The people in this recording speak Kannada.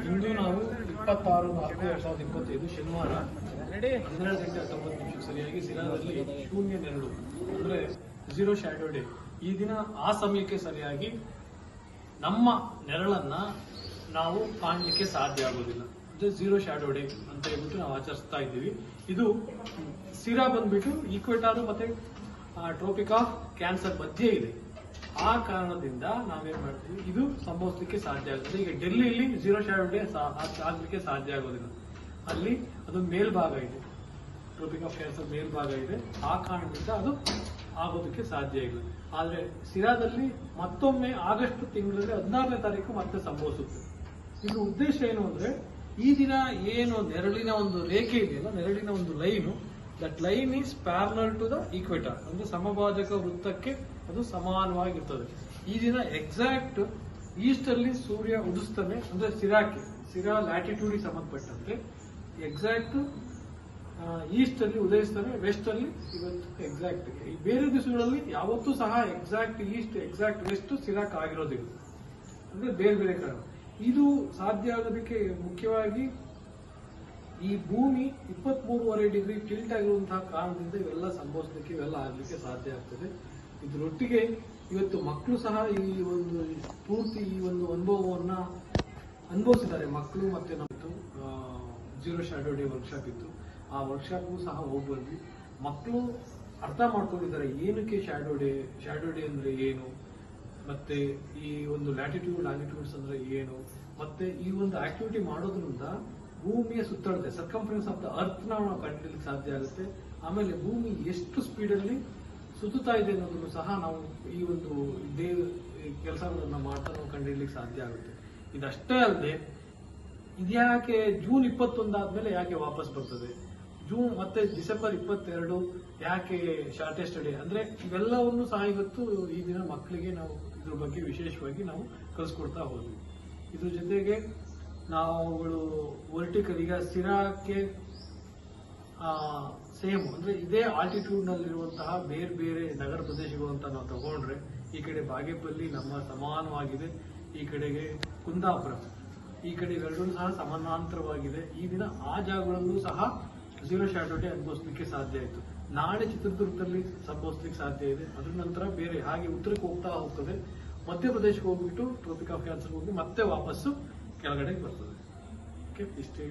ಇಂದು ನಾವು 26/4/2025 ಶನಿವಾರ 12:19 ಸರಿಯಾಗಿ ಸಿರಾದಲ್ಲಿ ಶೂನ್ಯ ನೆರಳು ಅಂದ್ರೆ ಝೀರೋ ಶ್ಯಾಡೋ ಡೇ. ಈ ದಿನ ಆ ಸಮಯಕ್ಕೆ ಸರಿಯಾಗಿ ನಮ್ಮ ನೆರಳನ್ನ ನಾವು ಕಾಣಲಿಕ್ಕೆ ಸಾಧ್ಯ ಆಗೋದಿಲ್ಲ. ಅಂದ್ರೆ ಝೀರೋ ಶ್ಯಾಡೋ ಡೇ ಅಂತ ಹೇಳ್ಬಿಟ್ಟು ನಾವು ಆಚರಿಸ್ತಾ ಇದ್ದೀವಿ. ಇದು ಸಿರಾ ಬಂದ್ಬಿಟ್ಟು ಈಕ್ವೆಟಾರ್ ಮತ್ತೆ ಟ್ರೋಪಿಕ್ ಆಫ್ ಕ್ಯಾನ್ಸರ್ ಮಧ್ಯೆ ಇದೆ. ಆ ಕಾರಣದಿಂದ ನಾವೇನ್ ಮಾಡ್ತೀವಿ, ಇದು ಸಂಭವಿಸಲಿಕ್ಕೆ ಸಾಧ್ಯ ಆಗುತ್ತೆ. ಈಗ ಡೆಲ್ಲಿಯಲ್ಲಿ ಝೀರೋ ಶ್ಯಾಡೋ ಡೇ ಆಗ್ಲಿಕ್ಕೆ ಸಾಧ್ಯ ಆಗೋದಿಲ್ಲ. ಅಲ್ಲಿ ಅದು ಮೇಲ್ಭಾಗ ಇದೆ, ಟ್ರೋಪಿಕ್ ಆಫ್ ಕ್ಯಾನ್ಸರ್ ಮೇಲ್ಭಾಗ ಇದೆ. ಆ ಕಾರಣದಿಂದ ಅದು ಆಗೋದಕ್ಕೆ ಸಾಧ್ಯ ಇಲ್ಲ. ಆದ್ರೆ ಸಿರಾದಲ್ಲಿ ಮತ್ತೊಮ್ಮೆ ಆಗಸ್ಟ್ ತಿಂಗಳಲ್ಲಿ 16ನೇ ತಾರೀಕು ಮತ್ತೆ ಸಂಭವಿಸುತ್ತೆ. ಇದ್ರ ಉದ್ದೇಶ ಏನು ಅಂದ್ರೆ, ಈ ದಿನ ಏನು ನೆರಳಿನ ಒಂದು ರೇಖೆ ಇದೆಯಲ್ಲ, ನೆರಳಿನ ಒಂದು line, that line is parallel to the equator, ಅಂದ್ರೆ ಸಮಭಾಜಕ ವೃತ್ತಕ್ಕೆ ಅದು ಸಮಾನವಾಗಿರ್ತದೆ. ಈ ದಿನ ಎಕ್ಸಾಕ್ಟ್ ಈಸ್ಟ್ ಅಲ್ಲಿ ಸೂರ್ಯ ಉದಿಸ್ತಾನೆ, ಅಂದ್ರೆ ಸಿರಾ ಲ್ಯಾಟಿಟ್ಯೂಡ್ ಸಂಬಂಧಪಟ್ಟಂತೆ ಎಕ್ಸಾಕ್ಟ್ ಈಸ್ಟ್ ಅಲ್ಲಿ ಉದಯಿಸ್ತಾನೆ, ವೆಸ್ಟ್ ಅಲ್ಲಿ ಇವತ್ತು ಎಕ್ಸಾಕ್ಟ್. ಈ ಬೇರೆ ದಿವಸಗಳಲ್ಲಿ ಯಾವತ್ತೂ ಸಹ ಎಕ್ಸಾಕ್ಟ್ ಈಸ್ಟ್ ಎಕ್ಸಾಕ್ಟ್ ವೆಸ್ಟ್ ಸಿರಾಕ್ ಆಗಿರೋದಿಲ್ಲ, ಅಂದ್ರೆ ಬೇರೆ ಬೇರೆ ಕಾರಣ. ಇದು ಸಾಧ್ಯ ಆಗೋದಕ್ಕೆ ಮುಖ್ಯವಾಗಿ ಈ ಭೂಮಿ 23.5 ಡಿಗ್ರಿ ಟಿಲ್ಟ್ ಆಗಿರುವಂತಹ ಕಾರಣದಿಂದ ಇವೆಲ್ಲ ಸಂಭವಿಸಲಿಕ್ಕೆ, ಇವೆಲ್ಲ ಆಗ್ಲಿಕ್ಕೆ ಸಾಧ್ಯ ಆಗ್ತದೆ. ಇದರೊಟ್ಟಿಗೆ ಇವತ್ತು ಮಕ್ಕಳು ಸಹ ಈ ಒಂದು ಪೂರ್ತಿ ಈ ಒಂದು ಅನುಭವವನ್ನ ಅನುಭವಿಸಿದ್ದಾರೆ. ಮಕ್ಕಳು ಮತ್ತೆ ನಮ್ಮದು ಝೀರೋ ಶ್ಯಾಡೋ ಡೇ ವರ್ಕ್ಶಾಪ್ ಇತ್ತು, ಆ ವರ್ಕ್ಶಾಪ್ಗೂ ಸಹ ಹೋಗಿ ಬಂದ್ವಿ. ಮಕ್ಕಳು ಅರ್ಥ ಮಾಡ್ಕೊಂಡಿದ್ದಾರೆ ಏನಕ್ಕೆ ಶ್ಯಾಡೋ ಡೇ ಅಂದ್ರೆ ಏನು, ಮತ್ತೆ ಈ ಒಂದು ಲ್ಯಾಟಿಟ್ಯೂಡ್ ಲಾಂಗಿಟ್ಯೂಡ್ಸ್ ಅಂದ್ರೆ ಏನು, ಮತ್ತೆ ಈ ಒಂದು ಆಕ್ಟಿವಿಟಿ ಮಾಡೋದ್ರಿಂದ ಭೂಮಿಯ ಸುತ್ತಳತೆ ಸರ್ಕಂಫರೆನ್ಸ್ ಆಫ್ ದ ಅರ್ತ್ ನಾವು ಕಂಡುಹಿಡಿಯಲಿಕ್ಕೆ ಸಾಧ್ಯ ಆಗುತ್ತೆ. ಆಮೇಲೆ ಭೂಮಿ ಎಷ್ಟು ಸ್ಪೀಡಲ್ಲಿ ಸುತ್ತುತ್ತಾ ಇದೆ ಅನ್ನೋದನ್ನು ಸಹ ನಾವು ಈ ಒಂದು ಕೆಲಸಗಳನ್ನ ಮಾಡ್ತಾ ನಾವು ಕಂಡುಹಿಡಿಯಲಿಕ್ಕೆ ಸಾಧ್ಯ ಆಗುತ್ತೆ. ಇದಷ್ಟೇ ಅಲ್ಲದೆ ಇದ್ಯಾಕೆ ಜೂನ್ 21 ಆದ್ಮೇಲೆ ಯಾಕೆ ವಾಪಸ್ ಬರ್ತದೆ, ಜೂನ್ ಮತ್ತೆ ಡಿಸೆಂಬರ್ 22 ಯಾಕೆ ಶಾರ್ಟೆಸ್ಟ್ ಡೇ, ಅಂದ್ರೆ ಇವೆಲ್ಲವನ್ನು ಸಹ ಇವತ್ತು ಈ ದಿನ ಮಕ್ಕಳಿಗೆ ನಾವು ಇದ್ರ ಬಗ್ಗೆ ವಿಶೇಷವಾಗಿ ನಾವು ಕಲಿಸ್ಕೊಡ್ತಾ ಹೋದ್ವಿ. ಇದ್ರ ಜೊತೆಗೆ ನಾವುಗಳು ವರ್ಟಿಕಲ್, ಈಗ ಸಿರಾಕ್ಕೆ ಸೇಮ್ ಅಂದ್ರೆ ಇದೇ ಆಲ್ಟಿಟ್ಯೂಡ್ ನಲ್ಲಿರುವಂತಹ ಬೇರೆ ಬೇರೆ ನಗರ ಪ್ರದೇಶಗಳು ಅಂತ ನಾವು ತಗೊಂಡ್ರೆ, ಈ ಕಡೆ ಬಾಗೇಪಲ್ಲಿ ನಮ್ಮ ಸಮಾನವಾಗಿದೆ, ಈ ಕಡೆಗೆ ಕುಂದಾಪುರ, ಈ ಕಡೆ ಇವೆರಡೂ ಸಹ ಸಮಾನಾಂತರವಾಗಿದೆ. ಈ ದಿನ ಆ ಜಾಗಗಳಲ್ಲೂ ಸಹ ಝೀರೋ ಶ್ಯಾಡೋ ಡೇ ಅನುಭವಿಸಲಿಕ್ಕೆ ಸಾಧ್ಯ ಆಯಿತು. ನಾಳೆ ಚಿತ್ರದುರ್ಗದಲ್ಲಿ ಸಂಭವಿಸಲಿಕ್ಕೆ ಸಾಧ್ಯ ಇದೆ. ಅದ್ರ ನಂತರ ಬೇರೆ ಹಾಗೆ ಉತ್ತರಕ್ಕೆ ಹೋಗ್ತಾ ಹೋಗ್ತದೆ, ಮಧ್ಯಪ್ರದೇಶಕ್ಕೆ ಹೋಗ್ಬಿಟ್ಟು ಟ್ರೋಪಿಕ್ ಆಫ್ ಕ್ಯಾನ್ಸರ್ ಹೋಗಿ ಮತ್ತೆ ವಾಪಸ್ಸು ಕೆಳಗಡೆ ಬರ್ತದೆ. ಇಷ್ಟೇ.